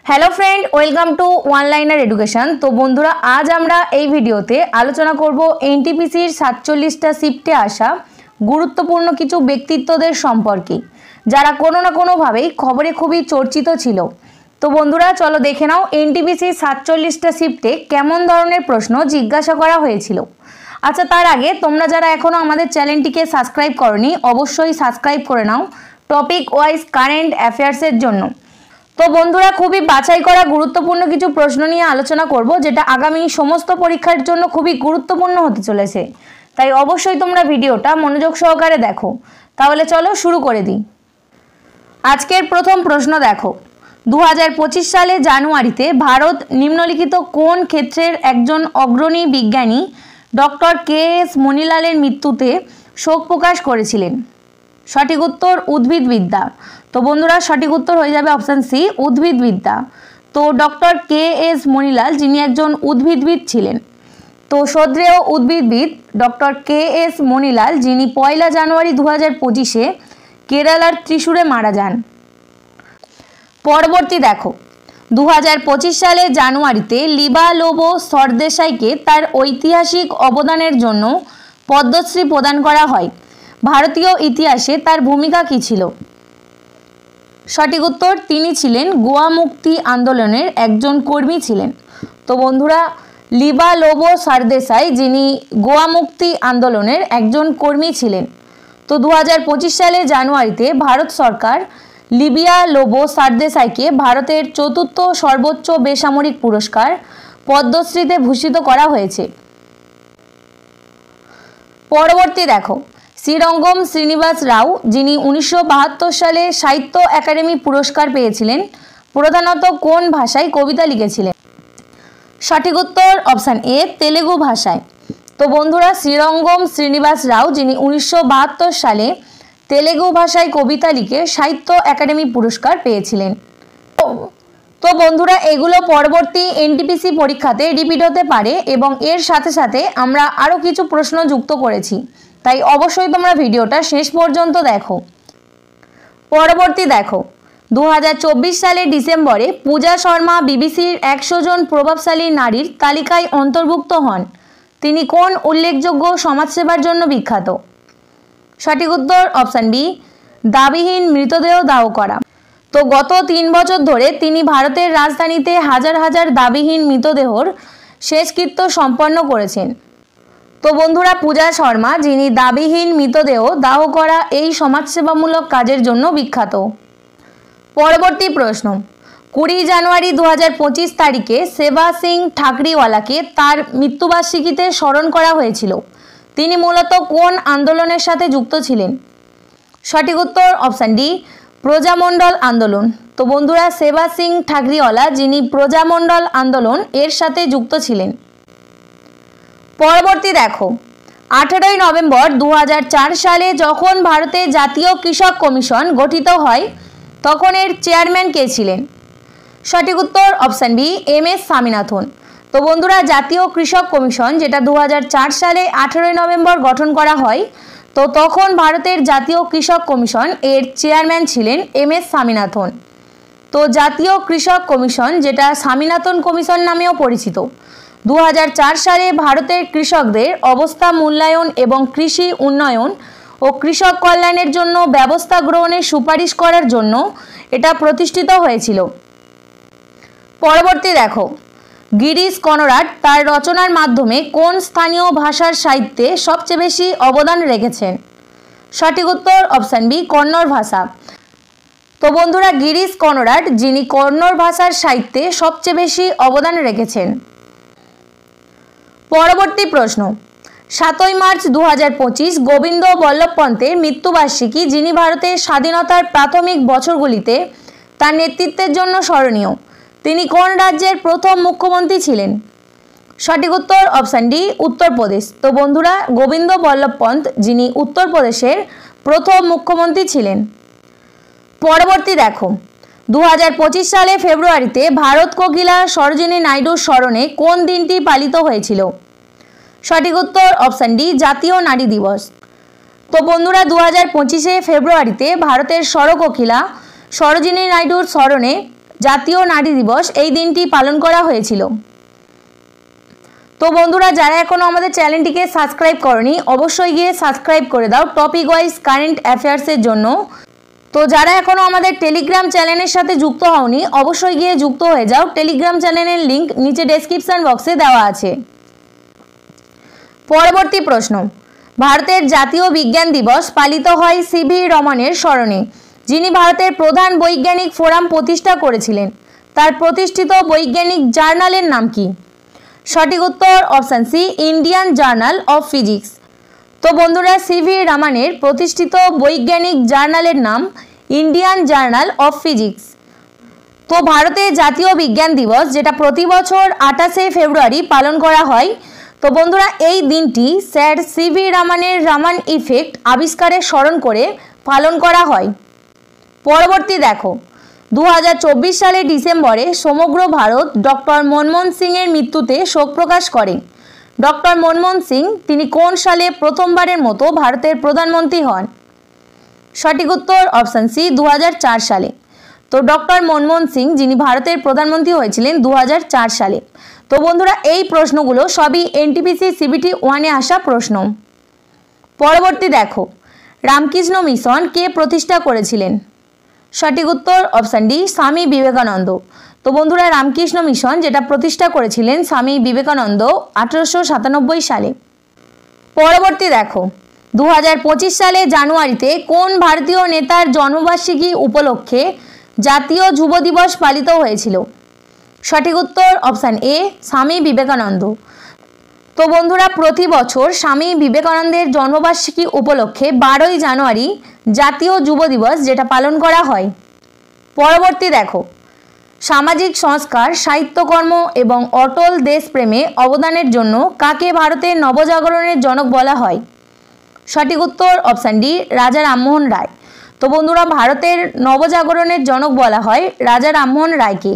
Hello friend welcome to one liner education. तो बंधुरा आज आमरा এই ভিডিওতে আলোচনা করব এনটিপিসির 47টা শিফটে আসা গুরুত্বপূর্ণ কিছু ব্যক্তিত্বদের সম্পর্কে যারা কোনো না কোনো ভাবে খবরে খুবই চর্চিত ছিল। তো বন্ধুরা চলো দেখে নাও এনটিপিসির 47টা শিফটে কেমন ধরনের প্রশ্ন জিজ্ঞাসা করা হয়েছিল। আচ্ছা তার আগে তোমরা যারা এখনো আমাদের চ্যানেলটিকে সাবস্ক্রাইব করোনি অবশ্যই সাবস্ক্রাইব করে নাও টপিক ওয়াইজ কারেন্ট অ্যাফেয়ার্সের জন্য। তো বন্ধুরা খুবই বাছাই করা গুরুত্বপূর্ণ কিছু প্রশ্ন নিয়ে আলোচনা করব যেটা আগামী সমস্ত পরীক্ষার জন্য খুবই গুরুত্বপূর্ণ হতে চলেছে, তাই অবশ্যই তোমরা ভিডিওটা মনোযোগ সহকারে দেখো। তাহলে চলো শুরু করে দিই। আজকের প্রথম প্রশ্ন দেখো, 2025 সালে জানুয়ারিতে ভারত নিম্নলিখিত কোন ক্ষেত্রের একজন অগ্রণী বিজ্ঞানী ডক্টর কে.এস. মণিলালের মৃত্যুতে শোক প্রকাশ করেছিলেন? সঠিক উত্তর উদ্ভিদবিদ্যা। তো বন্ধুরা সঠিক উত্তর হয়ে যাবে অপশান সি উদ্ভিদবিদ্যা। তো ডক্টর কে.এস. মণিলাল যিনি একজন উদ্ভিদবিদ ছিলেন। তো শ্রদ্ধেয় উদ্ভিদবিদ ডক্টর কে.এস. মণিলাল যিনি 1 জানুয়ারি 2025-এ কেরালার ত্রিশূরে মারা যান। পরবর্তী দেখো, 2025 সালে জানুয়ারিতে লিবা লোবো সরদেশাইকে তার ঐতিহাসিক অবদানের জন্য পদ্মশ্রী প্রদান করা হয়। ভারতীয় ইতিহাসে তার ভূমিকা কী ছিল? সঠিক উত্তর তিনি ছিলেন গোয়া মুক্তি আন্দোলনের একজন কর্মী ছিলেন। তো বন্ধুরা লিবা লোবো সরদেশাই যিনি গোয়া মুক্তি আন্দোলনের একজন কর্মী ছিলেন। তো 2025 সালে জানুয়ারিতে ভারত সরকার লিবিয়া লোবো সরদেশাইকে ভারতের চতুর্থ সর্বোচ্চ বেসামরিক পুরস্কার পদ্মশ্রীতে ভূষিত করা হয়েছে। পরবর্তী দেখো, শ্রীরঙ্গম শ্রীনিবাস রাও যিনি 1972 সালে সাহিত্য একাডেমি পুরস্কার পেয়েছিলেন প্রধানত কোন ভাষায় কবিতা লিখেছিলেন? সঠিক উত্তর অপশান এ তেলেগু ভাষায়। তো বন্ধুরা শ্রীরঙ্গম শ্রীনিবাস রাও যিনি 1972 সালে তেলেগু ভাষায় কবিতা লিখে সাহিত্য একাডেমি পুরস্কার পেয়েছিলেন। তো বন্ধুরা এগুলো পরবর্তী এনটিপিসি পরীক্ষাতে রিপিট হতে পারে এবং এর সাথে সাথে আমরা আরও কিছু প্রশ্ন যুক্ত করেছি, তাই অবশ্যই তোমরা ভিডিওটা শেষ পর্যন্ত দেখো। পরবর্তী দেখো, 2024 সালের ডিসেম্বরে পূজা শর্মা বিবিসির 100 জন প্রভাবশালী নারীর তালিকায় অন্তর্ভুক্ত হন। তিনি কোন উল্লেখযোগ্য সমাজসেবার জন্য বিখ্যাত? সঠিক উত্তর অপশান বি দাবিহীন মৃতদেহ দাহ করা। তো গত 3 বছর ধরে তিনি ভারতের রাজধানীতে হাজার হাজার দাবিহীন মৃতদেহর শেষকৃত্য সম্পন্ন করেছেন। তো বন্ধুরা পূজা শর্মা যিনি দাবিহীন মৃতদেহ দাহ করা এই সমাজসেবামূলক কাজের জন্য বিখ্যাত। পরবর্তী প্রশ্ন, 20 জানুয়ারি 2025 তারিখে সেবা সিং ঠাকরিওয়ালাকে তার মৃত্যুবার্ষিকীতে স্মরণ করা হয়েছিল। তিনি মূলত কোন আন্দোলনের সাথে যুক্ত ছিলেন? সঠিক উত্তর অপশান ডি প্রজামণ্ডল আন্দোলন। তো বন্ধুরা সেবা সিং ঠাকরিওয়ালা যিনি প্রজামণ্ডল আন্দোলন এর সাথে যুক্ত ছিলেন। পরবর্তী দেখো, 18 নভেম্বর 2004 সালে যখন ভারতের জাতীয় কৃষক কমিশন গঠিত হয় তখন এর চেয়ারম্যান কে ছিলেন? সঠিক উত্তর অপশান বি এম.এস. স্বামীনাথন। তো বন্ধুরা জাতীয় কৃষক কমিশন যেটা 2004 সালে 18 নভেম্বর গঠন করা হয়, তো তখন ভারতের জাতীয় কৃষক কমিশন এর চেয়ারম্যান ছিলেন এম.এস. স্বামীনাথন। তো জাতীয় কৃষক কমিশন যেটা স্বামীনাথন কমিশন নামেও পরিচিত 2004 সালে ভারতের কৃষকদের অবস্থা মূল্যায়ন এবং কৃষি উন্নয়ন ও কৃষক কল্যাণের জন্য ব্যবস্থা গ্রহণের সুপারিশ করার জন্য এটা প্রতিষ্ঠিত হয়েছিল। পরবর্তী দেখো, গিরিশ কনরাড তার রচনার মাধ্যমে কোন স্থানীয় ভাষার সাহিত্যে সবচেয়ে বেশি অবদান রেখেছেন? সঠিক উত্তর অপশান বি কন্নড় ভাষা। তো বন্ধুরা গিরিশ কনরাড যিনি কন্নড় ভাষার সাহিত্যে সবচেয়ে বেশি অবদান রেখেছেন। পরবর্তী প্রশ্ন, 7 মার্চ 2025 গোবিন্দ বল্লভ পন্তের মৃত্যুবার্ষিকী যিনি ভারতের স্বাধীনতার প্রাথমিক বছরগুলিতে তার নেতৃত্বের জন্য স্মরণীয়। তিনি কোন রাজ্যের প্রথম মুখ্যমন্ত্রী ছিলেন? সঠিক উত্তর অপশান ডি উত্তরপ্রদেশ। তো বন্ধুরা গোবিন্দ বল্লভ পন্ত যিনি উত্তরপ্রদেশের প্রথম মুখ্যমন্ত্রী ছিলেন। পরবর্তী দেখো, 2025 সালে ফেব্রুয়ারিতে ভারত কোকিলা সরোজিনী নাইডুর স্মরণে কোন দিনটি পালিত হয়েছিল? সঠিক উত্তর অপশান ডি জাতীয় নারী দিবস। তো বন্ধুরা 2025 ফেব্রুয়ারিতে ভারতের সরকোকিলা সরোজিনী নাইডুর স্মরণে জাতীয় নারী দিবস এই দিনটি পালন করা হয়েছিল? তো বন্ধুরা, যারা এখনো আমাদের চ্যানেলটিকে সাবস্ক্রাইব করনি অবশ্যই গিয়ে সাবস্ক্রাইব করে দাও টপিক ওয়াইজ কারেন্ট অ্যাফেয়ার্সের জন্য। তো যারা এখনো আমাদের টেলিগ্রাম চ্যানেলের সাথে যুক্ত হওনি অবশ্যই গিয়ে যুক্ত হয়ে যাও। টেলিগ্রাম চ্যানেলের লিংক নিচে ডেসক্রিপশন বক্সে দেওয়া আছে। পরবর্তী প্রশ্ন, ভারতের জাতীয় বিজ্ঞান দিবস পালিত হয় সিভি রমনের স্মরণে, যিনি ভারতের প্রধান বৈজ্ঞানিক ফোরাম প্রতিষ্ঠা করেছিলেন। তার প্রতিষ্ঠিত বৈজ্ঞানিক জার্নালের নাম কি? সঠিক উত্তর option C, Indian journal of physics. তো বন্ধুরা, সিভি রমনের প্রতিষ্ঠিত বৈজ্ঞানিক জার্নালের নাম ইন্ডিয়ান জার্নাল অফ ফিজিক্স। তো ভারতের জাতীয় বিজ্ঞান দিবস যেটা প্রতি বছর 28শে ফেব্রুয়ারি পালন করা হয়। তো বন্ধুরা, এই দিনটি স্যার সিভি রমনের রমন ইফেক্ট আবিষ্কারের স্মরণ করে পালন করা হয়। পরবর্তী দেখো, 2024 সালের ডিসেম্বরে সমগ্র ভারত ডক্টর মনমোহন সিংয়ের মৃত্যুতে শোক প্রকাশ করে। ডক্টর মনমোহন সিং তিনি কোন সালে প্রথমবারের মতো ভারতের প্রধানমন্ত্রী হন? সঠিক উত্তর অপশান সি, 2004 সালে। তো ডক্টর মনমোহন সিং যিনি ভারতের প্রধানমন্ত্রী হয়েছিলেন 2004 সালে। তো বন্ধুরা, এই প্রশ্নগুলো সবই এনটিপিসি সিবিটি 1-এ আসা প্রশ্ন। পরবর্তী দেখো, রামকৃষ্ণ মিশন কে প্রতিষ্ঠা করেছিলেন? সঠিক উত্তর অপশান ডি, স্বামী বিবেকানন্দ। তো বন্ধুরা, রামকৃষ্ণ মিশন যেটা প্রতিষ্ঠা করেছিলেন স্বামী বিবেকানন্দ 1897 সালে। পরবর্তী দেখো, 2025 সালে জানুয়ারিতে কোন ভারতীয় নেতার জন্মবার্ষিকী উপলক্ষে জাতীয় যুব দিবস পালিত হয়েছিল? সঠিক উত্তর অপশান এ, স্বামী বিবেকানন্দ। তো বন্ধুরা, প্রতি বছর স্বামী বিবেকানন্দের জন্মবার্ষিকী উপলক্ষে 12ই জানুয়ারি জাতীয় যুব দিবস যেটা পালন করা হয়। পরবর্তী দেখো, সামাজিক সংস্কার, সাহিত্যকর্ম এবং অটল দেশপ্রেমে অবদানের জন্য কাকে ভারতের নবজাগরণের জনক বলা হয়? সঠিক উত্তর অপশান ডি, রাজা রামমোহন রায়। তো বন্ধুরা, ভারতের নবজাগরণের জনক বলা হয় রাজা রামমোহন রায়কে।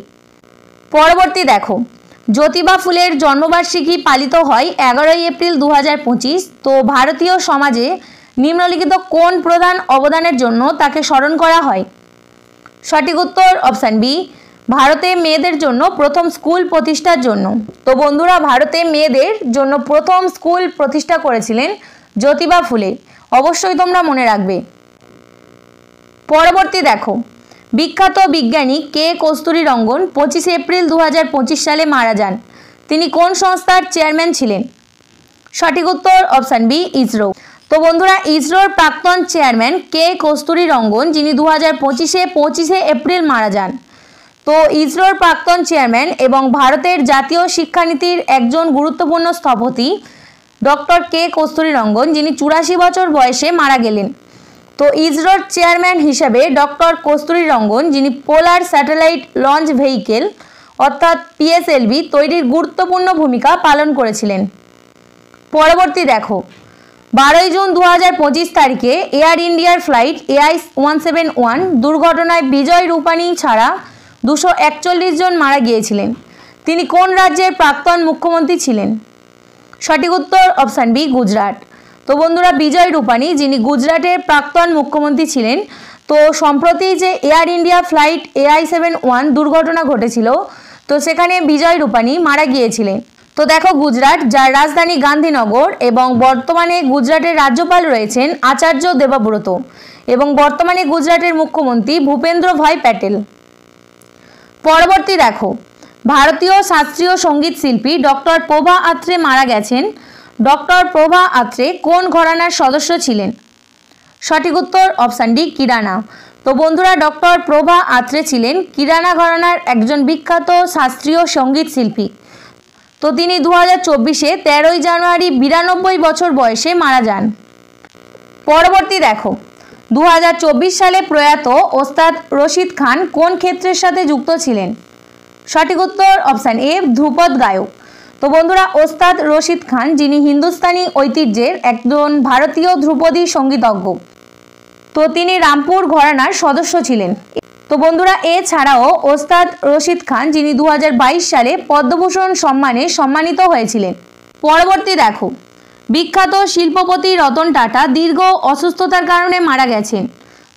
পরবর্তী দেখো, জ্যোতিবা ফুলের জন্মবার্ষিকী পালিত হয় 11ই এপ্রিল 2025। তো ভারতীয় সমাজে নিম্নলিখিত কোন প্রধান অবদানের জন্য তাকে স্মরণ করা হয়? সঠিক উত্তর অপশান বি, ভারতে মেয়েদের জন্য প্রথম স্কুল প্রতিষ্ঠার জন্য। তো বন্ধুরা, ভারতে মেয়েদের জন্য প্রথম স্কুল প্রতিষ্ঠা করেছিলেন জ্যোতিবা ফুলে, অবশ্যই তোমরা মনে রাখবে। পরবর্তী দেখো, বিখ্যাত বিজ্ঞানী কে কস্তুরীরঙ্গন 25 এপ্রিল 2025 সালে মারা যান। তিনি কোন সংস্থার চেয়ারম্যান ছিলেন? সঠিক উত্তর অপশান বি, ইসরো। তো বন্ধুরা, ইসরোর প্রাক্তন চেয়ারম্যান কে কস্তুরীরঙ্গন যিনি 2025-এ 25 এপ্রিল মারা যান। তো ইসরোর প্রাক্তন চেয়ারম্যান এবং ভারতের জাতীয় শিক্ষানীতির একজন গুরুত্বপূর্ণ স্থপতি ডক্টর কে কস্তুরীরঙ্গন যিনি 84 বছর বয়সে মারা গেলেন। তো ইসরোর চেয়ারম্যান হিসেবে ডক্টর কস্তুরীরঙ্গন যিনি পোলার স্যাটেলাইট লঞ্চ ভেহিকেল অর্থাৎ পিএসএলভি তৈরির গুরুত্বপূর্ণ ভূমিকা পালন করেছিলেন। পরবর্তী দেখো, 12ই জুন 2025 তারিখে এয়ার ইন্ডিয়ার ফ্লাইট AI-171 দুর্ঘটনায় বিজয় রূপানী ছাড়া 241 জন মারা গিয়েছিলেন। তিনি কোন রাজ্যের প্রাক্তন মুখ্যমন্ত্রী ছিলেন? সঠিক উত্তর অপশান বি, গুজরাট। তো বন্ধুরা, বিজয় রূপানী যিনি গুজরাটের প্রাক্তন মুখ্যমন্ত্রী ছিলেন। তো সম্প্রতি যে এয়ার ইন্ডিয়া ফ্লাইট AI-71 দুর্ঘটনা ঘটেছিল, তো সেখানে বিজয় রূপানী মারা গিয়েছিলেন। তো দেখো, গুজরাট যার রাজধানী গান্ধীনগর এবং বর্তমানে গুজরাটের রাজ্যপাল রয়েছেন আচার্য দেবব্রত এবং বর্তমানে গুজরাটের মুখ্যমন্ত্রী ভূপেন্দ্র ভাই প্যাটেল। পরবর্তী দেখো, ভারতীয় শাস্ত্রীয় সঙ্গীত শিল্পী ডক্টর প্রভা আত্রে মারা গেছেন। ডক্টর প্রভা আত্রে কোন ঘরানার সদস্য ছিলেন? সঠিক উত্তর অপশান ডি, কিরানা। তো বন্ধুরা, ডক্টর প্রভা আত্রে ছিলেন কিরানা ঘরানার একজন বিখ্যাত শাস্ত্রীয় সঙ্গীত শিল্পী। তো তিনি 2024-এ 13ই জানুয়ারি 92 বছর বয়সে মারা যান। পরবর্তী দেখো, 2024 সালে প্রয়াত ওস্তাদ রশিদ খান কোন ক্ষেত্রের সাথে যুক্ত ছিলেন? সঠিক উত্তর অপশান এ, ধ্রুপদ গায়ক। তো বন্ধুরা, ওস্তাদ রশিদ খান যিনি হিন্দুস্তানি ঐতিহ্যের একজন ভারতীয় ধ্রুপদী সঙ্গীতজ্ঞ। তো তিনি রামপুর ঘরানার সদস্য ছিলেন। তো বন্ধুরা, এছাড়াও ওস্তাদ রশিদ খান যিনি 2022 সালে পদ্মভূষণ সম্মানে সম্মানিত হয়েছিলেন। পরবর্তী দেখো, বিখ্যাত শিল্পপতি রতন টাটা দীর্ঘ অসুস্থতার কারণে মারা গেছেন।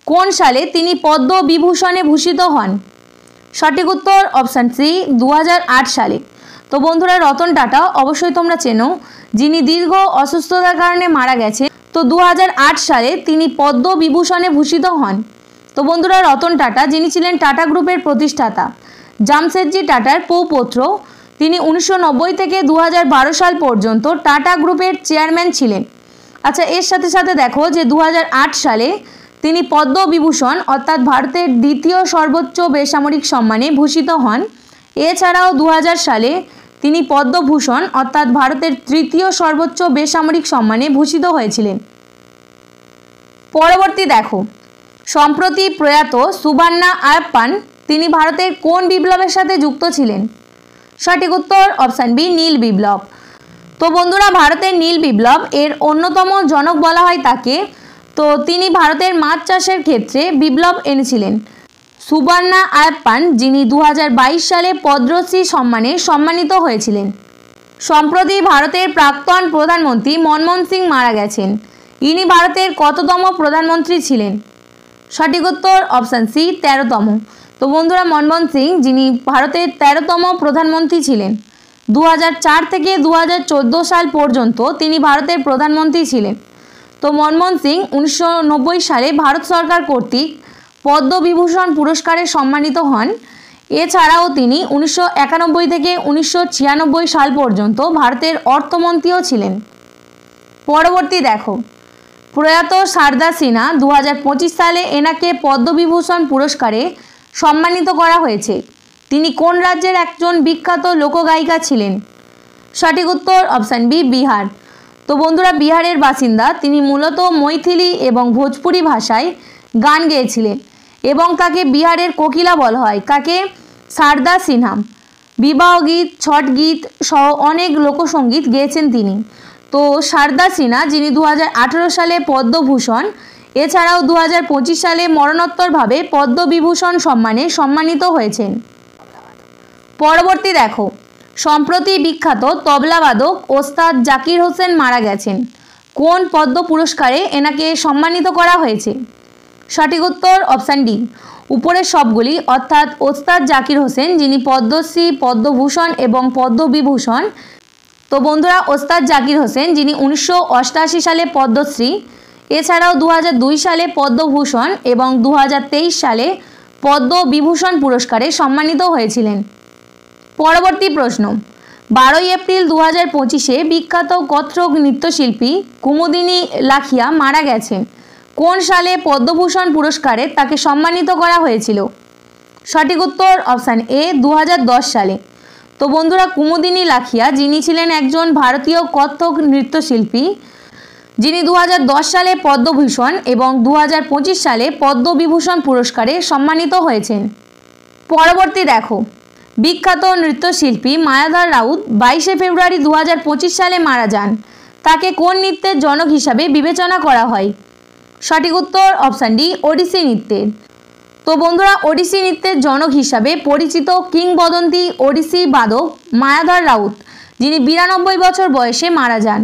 কোন সালে তিনি পদ্মবিভূষণে ভূষিত হন? সঠিক উত্তর অপশান সি 2008 সালে। তো বন্ধুরা রতন টাটা অবশ্যই তোমরা চেনো, যিনি দীর্ঘ অসুস্থতার কারণে মারা গেছে। তো 2008 সালে তিনি পদ্ম বিভূষণে ভূষিত হন। তো বন্ধুরা রতন টাটা যিনি ছিলেন টাটা গ্রুপের প্রতিষ্ঠাতা, জামশেদজি টাটার পৌপৌত্র, তিনি 1990 থেকে 2012 সাল পর্যন্ত টাটা গ্রুপের চেয়ারম্যান ছিলেন। আচ্ছা, এর সাথে সাথে দেখো যে 2008 সালে তিনি পদ্ম বিভূষণ অর্থাৎ ভারতের দ্বিতীয় সর্বোচ্চ বেসামরিক সম্মানে ভূষিত হন। এছাড়াও 2000 সালে তিনি পদ্মভূষণ অর্থাৎ ভারতের তৃতীয় সর্বোচ্চ বেসামরিক সম্মানে ভূষিত হয়েছিলেন। পরবর্তী দেখো, সম্প্রতি প্রয়াত সুবর্ণা আয়াপ্পান তিনি ভারতের কোন বিপ্লবের সাথে যুক্ত ছিলেন? সঠিক উত্তর অপশান বি নীল বিপ্লব। তো বন্ধুরা ভারতের নীল বিপ্লব এর অন্যতম জনক বলা হয় তাকে। তো তিনি ভারতের মাছ চাষের ক্ষেত্রে বিপ্লব এনেছিলেন। সুবর্ণা আয়াপ্পান যিনি 2022 সালে পদ্মশ্রী সম্মানে সম্মানিত হয়েছিলেন। সম্প্রতি ভারতের প্রাক্তন প্রধানমন্ত্রী মনমোহন সিং মারা গেছেন। ইনি ভারতের কততম প্রধানমন্ত্রী ছিলেন? সঠিক উত্তর অপশান সি 13তম। তো বন্ধুরা মনমোহন সিং যিনি ভারতের 13তম প্রধানমন্ত্রী ছিলেন। 2004 থেকে 2014 সাল পর্যন্ত তিনি ভারতের প্রধানমন্ত্রী ছিলেন। তো মনমোহন সিং 1990 সালে ভারত সরকার কর্তৃক পদ্মবিভূষণ পুরস্কারে সম্মানিত হন। এছাড়াও তিনি 1991 থেকে 1996 সাল পর্যন্ত ভারতের অর্থমন্ত্রীও ছিলেন। পরবর্তী দেখো, প্রয়াত সারদা সিনহা 2025 সালে এনাকে পদ্মবিভূষণ পুরস্কারে সম্মানিত করা হয়েছে। তিনি কোন রাজ্যের একজন বিখ্যাত লোকগায়িকা ছিলেন? সঠিক উত্তর অপশান বি বিহার। তো বন্ধুরা বিহারের বাসিন্দা, তিনি মূলত মৈথিলি এবং ভোজপুরি ভাষায় গান গেয়েছিলেন এবং তাকে বিহারের কোকিলা বলা হয়। কাকে? সারদা সিনহা। বিবাহ গীত, ছট গীত সহ অনেক লোকসঙ্গীত গেয়েছেন তিনি। তো সারদা সিনহা যিনি 2018 সালে পদ্মভূষণ এছাড়াও 2025 সালে মরণোত্তরভাবে পদ্মবিভূষণ সম্মানে সম্মানিত হয়েছেন। পরবর্তী দেখো, সম্প্রতি বিখ্যাত তবলাবাদক ওস্তাদ জাকির হোসেন মারা গেছেন। কোন পদ্ম পুরস্কারে এনাকে সম্মানিত করা হয়েছে? সঠিক উত্তর অপশান ডি উপরের সবগুলি, অর্থাৎ ওস্তাদ জাকির হোসেন যিনি পদ্মশ্রী, পদ্মভূষণ এবং পদ্মবিভূষণ। তো বন্ধুরা ওস্তাদ জাকির হোসেন যিনি 1988 সালে পদ্মশ্রী এছাড়াও 2002 সালে পদ্মভূষণ এবং 2023 সালে পদ্মবিভূষণ পুরস্কারে সম্মানিত হয়েছিলেন। পরবর্তী প্রশ্ন, 12 এপ্রিল 2025-এ বিখ্যাত কত্থক নৃত্যশিল্পী কুমুদিনী লাখিয়া মারা গেছেন। কোন সালে পদ্মভূষণ পুরস্কারে তাকে সম্মানিত করা হয়েছিল? সঠিক উত্তর অপশান এ 2010 সালে। তো বন্ধুরা কুমুদিনী লাখিয়া যিনি ছিলেন একজন ভারতীয় কত্থক নৃত্যশিল্পী, যিনি 2010 সালে পদ্মভূষণ এবং 2025 সালে পদ্মবিভূষণ পুরস্কারে সম্মানিত হয়েছেন। পরবর্তী দেখো, বিখ্যাত নৃত্যশিল্পী মায়াধর রাউত 22 ফেব্রুয়ারি 2025 সালে মারা যান। তাকে কোন নৃত্যের জনক হিসাবে বিবেচনা করা হয়? সঠিক উত্তর অপশান ডি ওড়িশি নৃত্যের। তো বন্ধুরা ওড়িশি নৃত্যের জনক হিসাবে পরিচিত কিংবদন্তি ওড়িশি বাদক মায়াধর রাউত যিনি 92 বছর বয়সে মারা যান।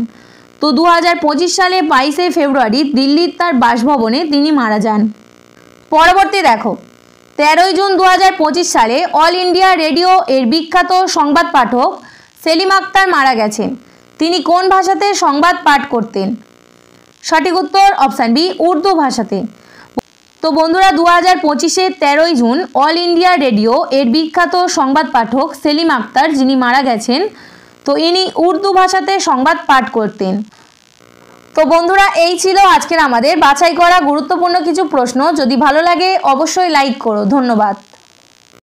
তো 2025 সালে 22 ফেব্রুয়ারি দিল্লির তার বাসভবনে তিনি মারা যান। পরবর্তী দেখো, 13 জুন 2025 সালে অল ইন্ডিয়া রেডিও এর বিখ্যাত সংবাদ পাঠক সেলিম আক্তার মারা গেছেন। তিনি কোন ভাষাতে সংবাদ পাঠ করতেন? সঠিক উত্তর অপশান বি উর্দু ভাষাতে। তো বন্ধুরা 2025-এ 13 জুন অল ইন্ডিয়া রেডিও এর বিখ্যাত সংবাদ পাঠক সেলিম আক্তার যিনি মারা গেছেন, তো ইনি উর্দু ভাষাতে সংবাদ পাঠ করতেন। তো বন্ধুরা এই ছিল আজকের আমাদের বাছাই করা গুরুত্বপূর্ণ কিছু প্রশ্ন। যদি ভালো লাগে অবশ্যই লাইক করো। ধন্যবাদ।